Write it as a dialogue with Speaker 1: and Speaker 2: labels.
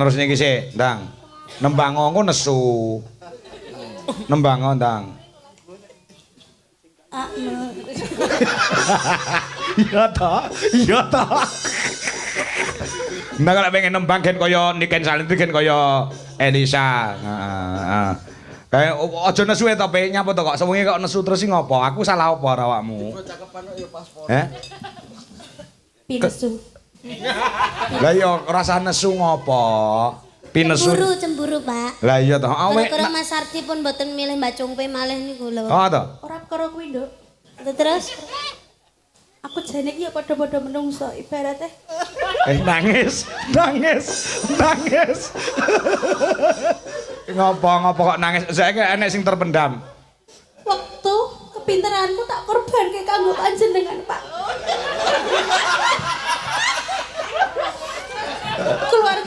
Speaker 1: terus niki sik, Ndang. Nembang ngono nesu. Nembang Ndang. Iya ta, iya ta. Ndang kalau pengen nembang gen kaya Niken Salinti gen kaya Elisa. Heeh. Kayak aja nesu to pe nyapa to kok sewengi kok nesu terus iki ngopo? Aku salah apa ora awakmu?
Speaker 2: Cakepan kok ya paspor.
Speaker 1: Heh?
Speaker 3: Pinesu.
Speaker 1: Lah ya rasa nesu ngopo? Pinesu.
Speaker 3: Cemburu, Pak.
Speaker 1: Lah iya to.
Speaker 3: Kira-kira Mas Sarti pun mboten milih Mbak Cungpe malih niku lho.
Speaker 1: Oh to.
Speaker 4: Ora perkara kuwi, Nduk.
Speaker 3: Terus
Speaker 4: Aku jane iki ya padha-padha menungso ibarate.
Speaker 1: Nangis. Ngopo kok nangis? Saiki enek sing terpendam.
Speaker 4: Waktu kepinteranku tak korbanke kanggo panjenengan, Pak. Keluar